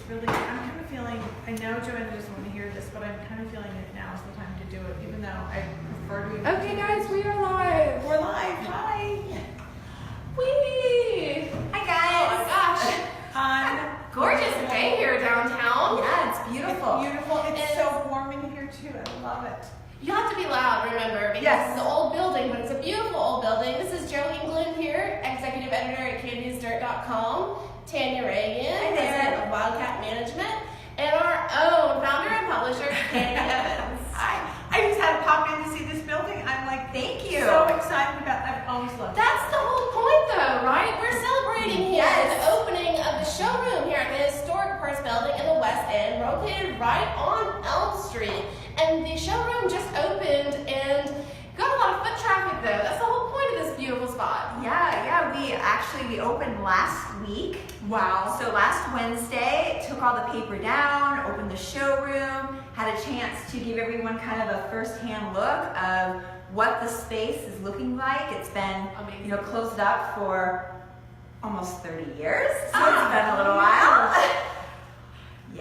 really, I'm kind of feeling, I know Joanna doesn't want to hear this, but I'm kind of feeling that now's the time to do it, even though I prefer to. Okay, guys, we are live. We're live. Hi. Whee! Hi, guys. Oh my gosh. Gorgeous day here downtown. Yeah, it's beautiful. It's beautiful. It's so warm in here too. I love it. You have to be loud, remember, because Yes. it's an old building, but it's a beautiful old building. This is Joe England here, executive editor at CandysDirt.com, Tanya Ragan, president of Wildcat Management, and our own founder and publisher, Candy Evans. I just had to pop in to see this building. I'm like, Thank you. so excited about. I've always loved it. That's the whole point, though, right? We're celebrating here Yes. the opening of the showroom here at the historic Purse Building in the West End, located right on Elm Street. And the showroom just opened and got a lot of foot traffic, though. That's the whole point of this beautiful spot. Yeah, we opened last week. Wow. So last Wednesday, took all the paper down, opened the showroom, had a chance to give everyone kind of a first-hand look of what the space is looking like. It's been, Amazing. closed up for almost 30 years, so it's been a little while.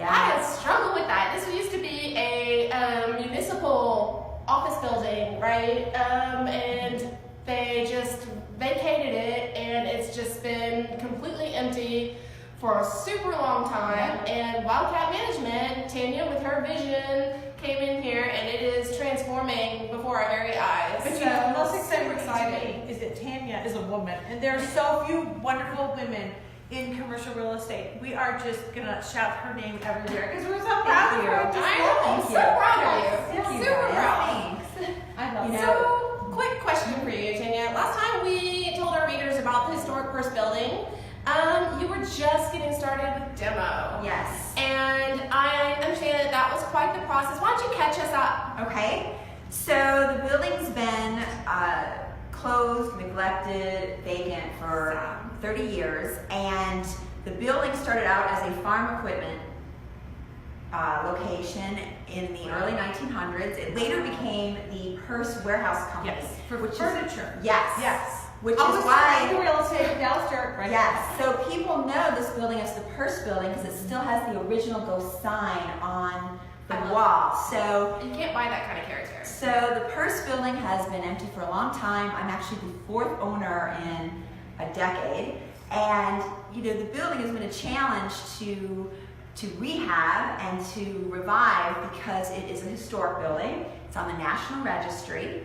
I had struggled with that. This used to be a municipal office building, right? And they just vacated it, and it's just been completely empty for a super long time. And Wildcat Management, Tanya, with her vision, came in here, and it is transforming before our very eyes. But So, the most super exciting thing to me is that Tanya is a woman, and there are so few wonderful women in commercial real estate. We are just gonna shout her name everywhere because we're so proud of her. I know, I'm so proud of you. Thank you, Super guys. proud. Thanks. I love You it. know- So, quick question for you, Tanya. Last time we told our readers about the historic Purse Building, you were just getting started with demo. Yes. And I understand that was quite the process. Why don't you catch us up? Okay, so the building's been closed, neglected, vacant for 30 years, and the building started out as a farm equipment location in the early 1900s. It later became the Purse Warehouse Company. Yes, for which is- furniture. Yes. Yes. Which I was is why. in real estate in Dallas Dirt, right? Yes, so people know this building as the Purse Building because it still has the original Ghost sign on the wall. So, You can't buy that kind of character. so the Purse Building has been empty for a long time. I'm actually the fourth owner in a decade, and the building has been a challenge to rehab and to revive because it is a historic building. It's on the National Registry.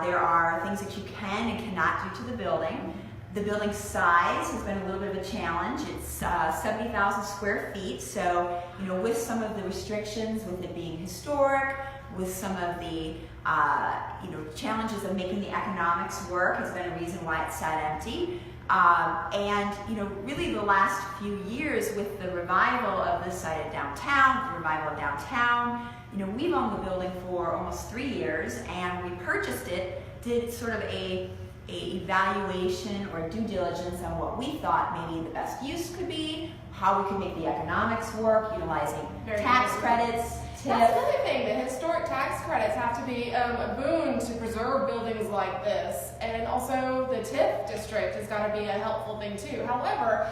There are things that you can and cannot do to the building. The building size has been a little bit of a challenge. It's 70,000 square feet, so with some of the restrictions, with it being historic, with some of the challenges of making the economics work has been a reason why it's sat empty. And really the last few years with the revival of this site at downtown, the revival of downtown, we've owned the building for almost 3 years, and we purchased it, did sort of a evaluation or due diligence on what we thought maybe the best use could be, how we could make the economics work, utilizing tax credits, That's another thing. The historic tax credits have to be a boon to preserve buildings like this. And also the TIF district has got to be a helpful thing too. However,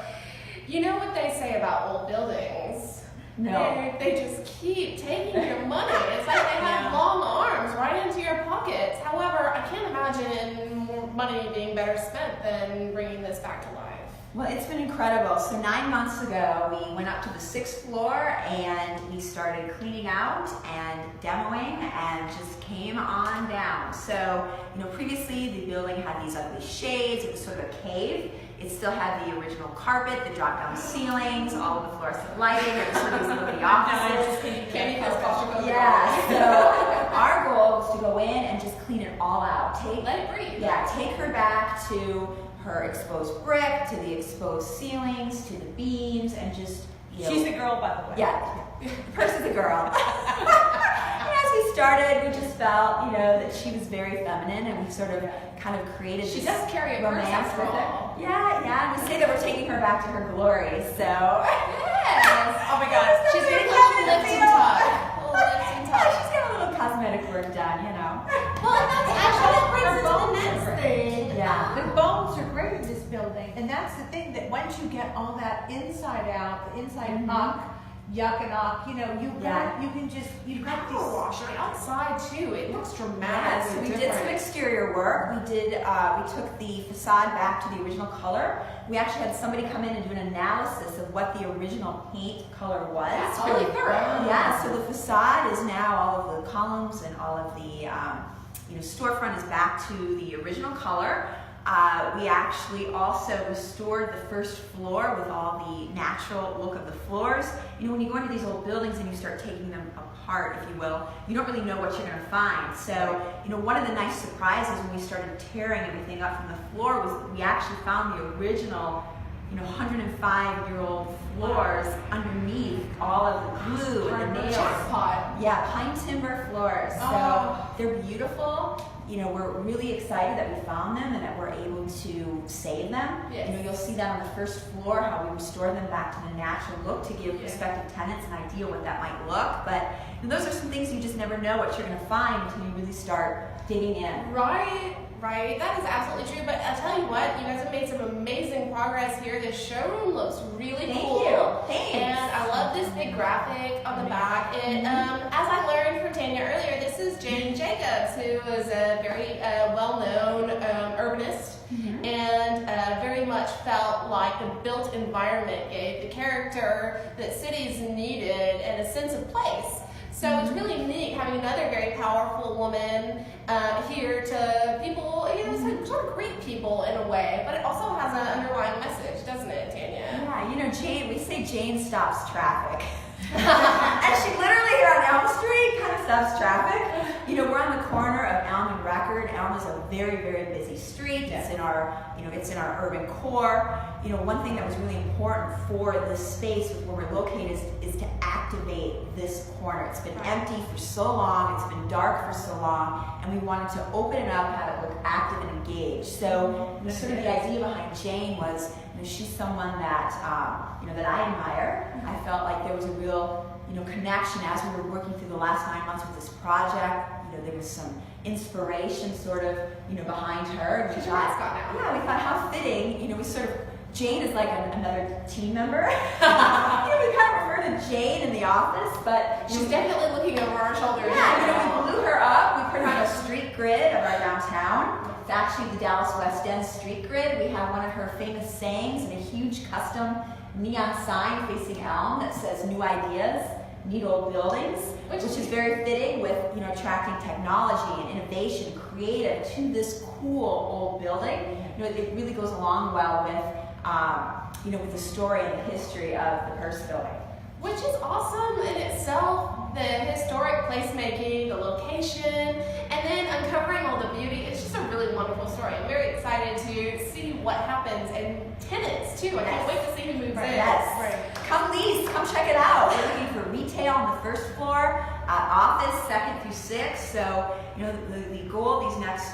you know what they say about old buildings? No. They just keep taking your money. It's like they have long arms right into your pockets. However, I can't imagine more money being better spent than bringing this back to life. Well, it's been incredible. So 9 months ago, we went up to the 6th floor and we started cleaning out and demoing and just came on down. So, previously the building had these ugly shades. It was sort of a cave. It still had the original carpet, the drop-down ceilings, all of the fluorescent lighting. It was sort of the offices. Candy feels claustrophobic. Yeah. So our goal was to go in and just clean it all out. Let it breathe. Yeah, take her back to her exposed brick, to the exposed ceilings, to the beams, and just, She's a girl, by the way. Yeah, the Purse is a girl. And as we started, we just felt, that she was very feminine, and we sort of kind of created She this does carry a purse romance after with all. her. Yeah, and we say that we're taking her back to her glory, so. Yes. Oh my God. She's going to lift and tuck. Yeah, she's got a little cosmetic work done, Well, and that's actually what brings us to the next thing. Yeah. The bones are great in this building, and that's the thing, that once you get all that inside out, the inside up, Yuckinok, you know, you can just, you got these. Power wash right outside too. It looks dramatic. Yes, we did some exterior work. We took the facade back to the original color. We actually had somebody come in and do an analysis of what the original paint color was. That's really thorough. Yeah, so the facade is now, all of the columns and all of the storefront is back to the original color. We actually also restored the first floor with all the natural look of the floors. You know, when you go into these old buildings and you start taking them apart, if you will, you don't really know what you're going to find. So, you know, one of the nice surprises when we started tearing everything up from the floor was we actually found the original, 105-year-old floors underneath all of the glue and the nails. Yeah, pine timber floors. So they're beautiful. You know, we're really excited that we found them and that we're able to save them. Yes. You know, you'll see that on the first floor, how we restore them back to the natural look to give prospective tenants an idea what that might look. But those are some things you just never know what you're going to find until you really start digging in. Right. That is absolutely true. But I'll tell you what, you guys have made some amazing progress here. This showroom looks really cool. Thank you. Thanks. And I love this big graphic on the back. And as I learned from Tanya earlier, this is Jane Jacobs, who is a very well-known urbanist, and very much felt like the built environment gave the character that cities needed and a sense of place. So it's really neat having another very powerful woman here to people, sort of greet people in a way, but it also has an underlying message, doesn't it, Tanya? Yeah, Jane, we say Jane stops traffic. And she literally here on Elm Street kind of stops traffic. We're on the corner of Elm and Record. Elm is a very, very busy street. It's in our, it's in our urban core. One thing that was really important for this space where we're located is to activate this corner. It's been empty for so long. It's been dark for so long, and we wanted to open it up, have it look active and engaged. So, sort of the idea behind Jane was, she's someone that that I admire. I felt like there was a real connection as we were working through the last 9 months with this project. There was some inspiration sort of behind her. And we thought how fitting. Jane is like another team member. We kind of refer to Jane in the office, but she's definitely looking over our shoulders. Yeah, we blew her up. We put her on a street grid of our downtown. It's actually the Dallas West End street grid. We have one of her famous sayings and a huge custom neon sign facing Elm that says "New Ideas, Neat Old Buildings," which is very fitting with attracting technology and innovation, creative to this cool old building. It really goes along well with the story and the history of the Hearst building. Which is awesome in itself, the historic placemaking, the location, and then uncovering all the beauty. It's just a really wonderful story. I'm very excited to see what happens, and tenants too. I can't wait to see who moves in. Yes. Come lease, come check it out. We're looking for retail on the first floor, office 2nd through 6th. So, the goal these next,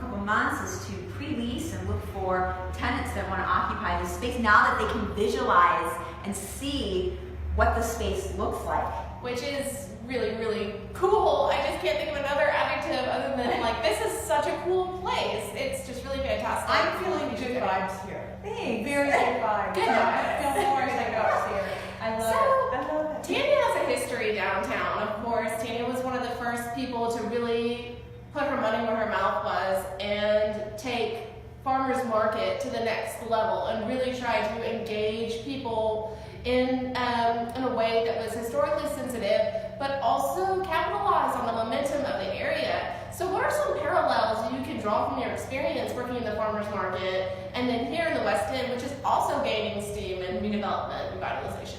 couple months is to pre-lease and look for tenants that want to occupy this space now that they can visualize and see what the space looks like. Which is really, really cool. I just can't think of another adjective other than this is such a cool place. It's just really fantastic. I'm feeling good vibes here. Thanks. Very good vibes. Good vibes. I feel more as I go upstairs. I love it. Tanya has a history downtown, of course. Tanya was one of the first people to really put her money where her mouth was and take farmers market to the next level and really try to engage people in a way that was historically sensitive, but also capitalize on the momentum of the area. So what are some parallels you can draw from your experience working in the farmers market and then here in the West End, which is also gaining steam and redevelopment and revitalization?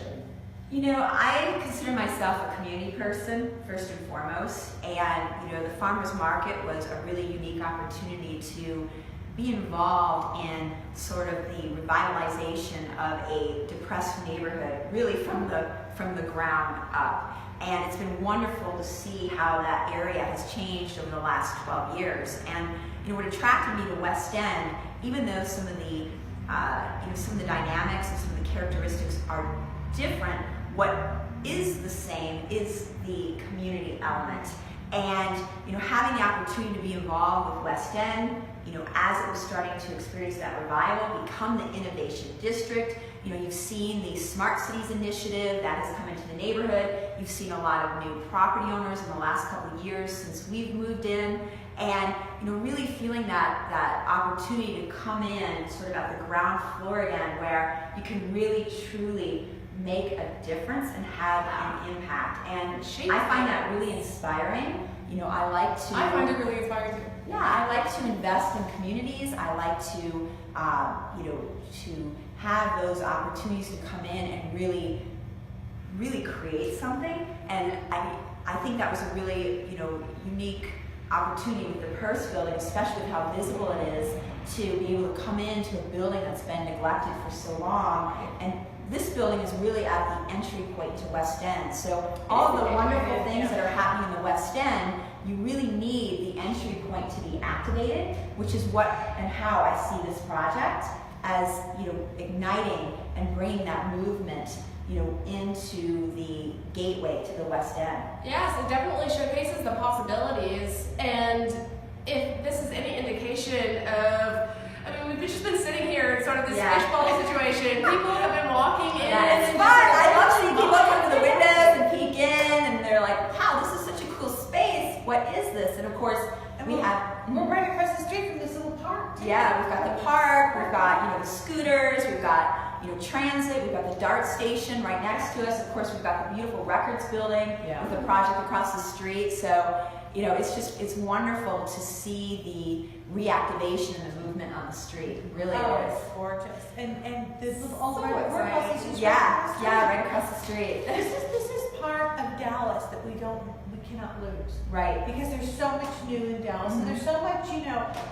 I consider myself a community person, first and foremost, and, the farmers market was a really unique opportunity to be involved in sort of the revitalization of a depressed neighborhood, really from the ground up. And it's been wonderful to see how that area has changed over the last 12 years. And what attracted me to West End, even though some of the dynamics and some of the characteristics are different, what is the same is the community element. And having the opportunity to be involved with West End, as it was starting to experience that revival, become the innovation district, you've seen the Smart Cities initiative that has come into the neighborhood. You've seen a lot of new property owners in the last couple of years since we've moved in. And really feeling that opportunity to come in sort of at the ground floor again, where you can really truly make a difference and have an impact. And I find that really inspiring. I find it really inspiring too. Yeah, I like to invest in communities. I like to, to have those opportunities to come in and really, really create something. And I think that was a really, unique opportunity with the Purse building, especially with how visible it is, to be able to come into a building that's been neglected for so long. And this building is really at the entry point to West End. So all of the wonderful things that are happening in the West End, you really need the entry point to be activated, which is what and how I see this project as, igniting and bringing that movement, into the gateway to the West End. Yes, it definitely showcases the possibilities. And if this is any indication of, we've just been sitting here in sort of this fishbowl situation. People have been walking in. Yeah, it's fun. I love seeing people come to the windows and peek in, and they're like, wow, this is such a cool space. What is this? And of course, we're right across the street from this little park too. Yeah, we've got the park, we've got, the scooters, we've got, transit, we've got the DART station right next to us. Of course, we've got the beautiful records building with the project across the street. So, it's wonderful to see the reactivation and the movement on the street. It really is. It's gorgeous. And this little So right across the street. Right across the street. This is part of Dallas that we cannot lose. Right. Because there's so much new in Dallas, and there's so much,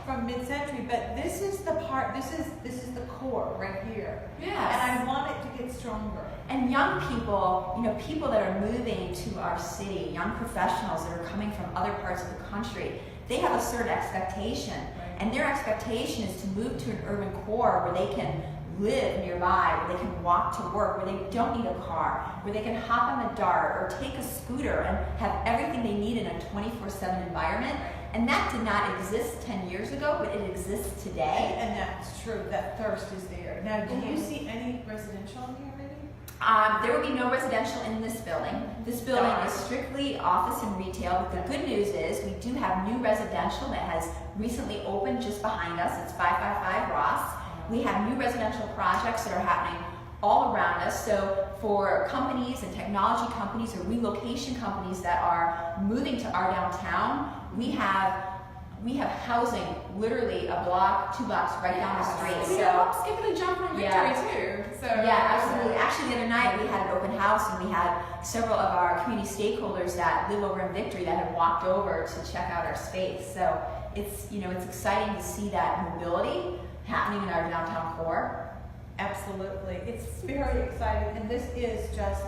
from mid-century, but this is the part, this is the core right here. Yes. And I want it to get stronger. And young people, people that are moving to our city, young professionals that are coming from other parts of the country, they have a certain expectation. Right. And their expectation is to move to an urban core where they can live nearby, where they can walk to work, where they don't need a car, where they can hop on the DART or take a scooter and have everything they need in a 24/7 environment. And that did not exist 10 years ago, but it exists today. And that's true, that thirst is there. Now, do you see any residential in here, maybe? There will be no residential in this building. This building is strictly office and retail, but the good news is we do have new residential that has recently opened just behind us. It's 555 Ross. We have new residential projects that are happening all around us. So for companies and technology companies or relocation companies that are moving to our downtown, we have housing literally a block, 2 blocks right down the street. So skipping and jumping from Victory too. So absolutely. Actually, the other night we had an open house and we had several of our community stakeholders that live over in Victory that had walked over to check out our space. So it's it's exciting to see that mobility happening in our downtown core. Absolutely. It's very exciting, and this is just,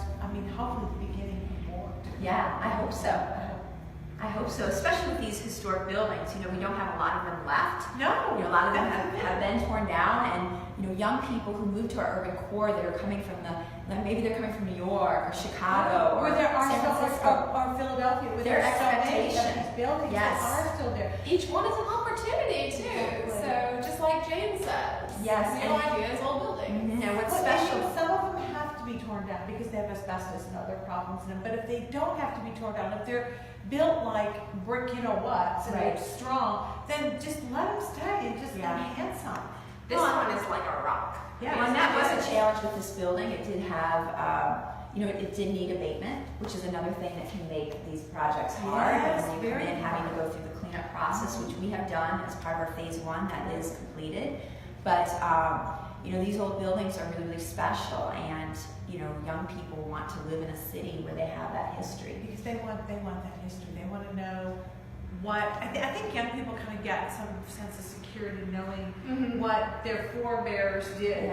hopefully the beginning of more. Yeah, I hope so. I hope so, especially with these historic buildings. We don't have a lot of them left. No. A lot of them have been torn down, and young people who move to our urban core that are coming from maybe they're coming from New York or Chicago or there are San Francisco. or Philadelphia, where Their there's so many of expectation. these buildings that are still there. each one is an opportunity too. Exactly. So just like Jane says, Yes. new ideas, old buildings. And what's But special? some of them have to be torn down because they have asbestos and other problems in them. But if they don't have to be torn down, if they're built like brick, and they're strong, then just let them stay and just enhance them. This one is like a rock. Yeah, and that was a challenge with this building. It did have, it did need abatement, which is another thing that can make these projects hard. Yes, and when you come in very having to go through the cleanup process, which we have done as part of our phase 1, that is completed. But these old buildings are really, really special, and young people want to live in a city where they have that history. Because they want that history. They want to know what I think young people kind of get some sense of security knowing what their forebears did.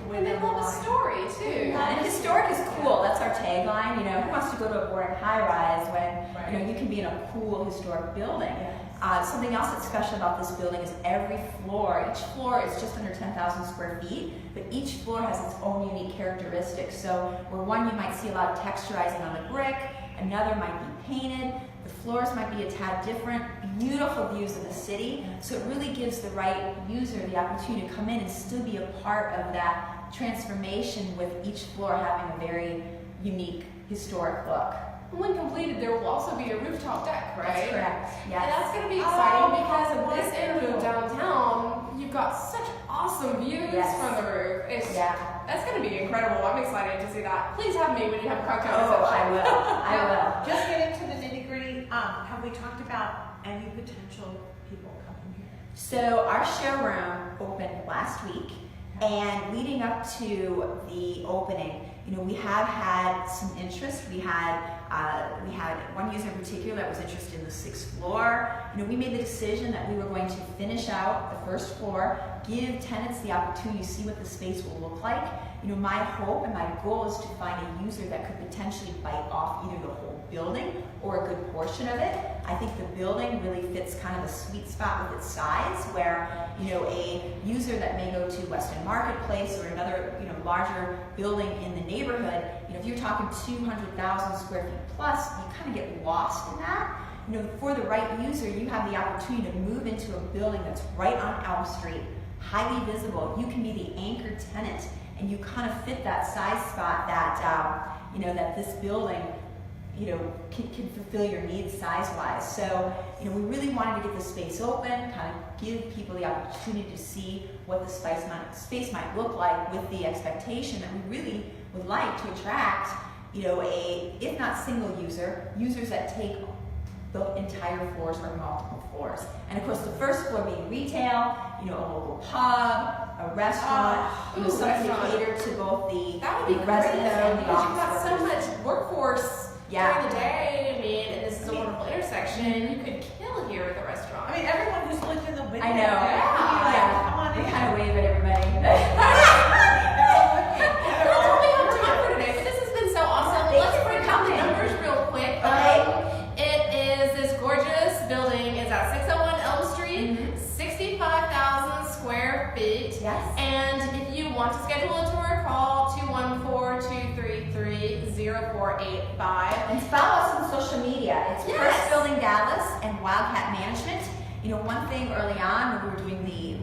When And they they were love a alive. story too. And historic is cool. That's our tagline. Who wants to go to a boring high-rise when you can be in a cool historic building? Something else that's special about this building is every floor. Each floor is just under 10,000 square feet, but each floor has its own unique characteristics. So where one you might see a lot of texturizing on the brick, another might be painted. The floors might be a tad different. Beautiful views of the city. So it really gives the right user the opportunity to come in and still be a part of that transformation with each floor having a very unique historic look. When completed, there will also be a rooftop deck, right? That's correct. Yes. And that's going to be exciting because of this end of downtown, you've got such awesome views from the roof. That's going to be incredible. I'm excited to see that. Please have me when you have a cocktail reception. I will. I will. Just getting to the nitty gritty, have we talked about any potential people coming here? So our showroom opened last week, and leading up to the opening, we have had some interest. We had one user in particular that was interested in the 6th floor. We made the decision that we were going to finish out the 1st floor, give tenants the opportunity to see what the space will look like. My hope and my goal is to find a user that could potentially bite off either the whole building or a good portion of it. I think the building really fits kind of a sweet spot with its size, where a user that may go to Western Marketplace or another larger building in the neighborhood, if you're talking 200,000 square feet plus, you kind of get lost in that. For the right user, you have the opportunity to move into a building that's right on Elm Street, highly visible. You can be the anchor tenant, and you kind of fit that size spot that that this building can fulfill your needs size-wise. So, we really wanted to get the space open, kind of give people the opportunity to see what the space might look like, with the expectation that we really would like to attract, if not single users that take the entire floors or multiple floors. And of course, the 1st floor being retail, a local pub, a restaurant, something to cater to both the residents and the office workers. You've got so much workforce during the day. And this is a wonderful intersection. You could kill here at the restaurant. Everyone who's looked in the window. I know. Come on in. We kind of wave at everybody. That's all we have time for today, but this has been so awesome. Let's break down the numbers real quick. It is this gorgeous building. It's at 601 Elm Street, 65,000 square feet. Yes. And if you want to schedule a tour, call 214-233-0485. And follow us on social media. It's First Building Dallas and Wildcat Management. One thing early on when we were doing the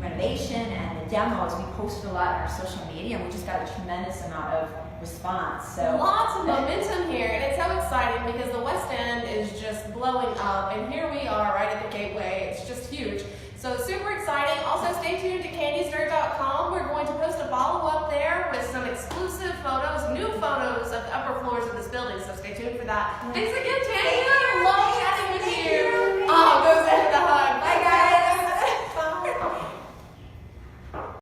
renovation and the demos, we posted a lot on our social media, and we just got a tremendous amount of response. So lots of momentum here, and it's so exciting because the West End is just blowing up, and here we are right at the gateway. It's just huge. So super exciting. Also, stay tuned to CandysDirt.com. We're going to post a follow-up there with some exclusive photos, new photos of the upper floors of this building. So stay tuned for that. Thanks again.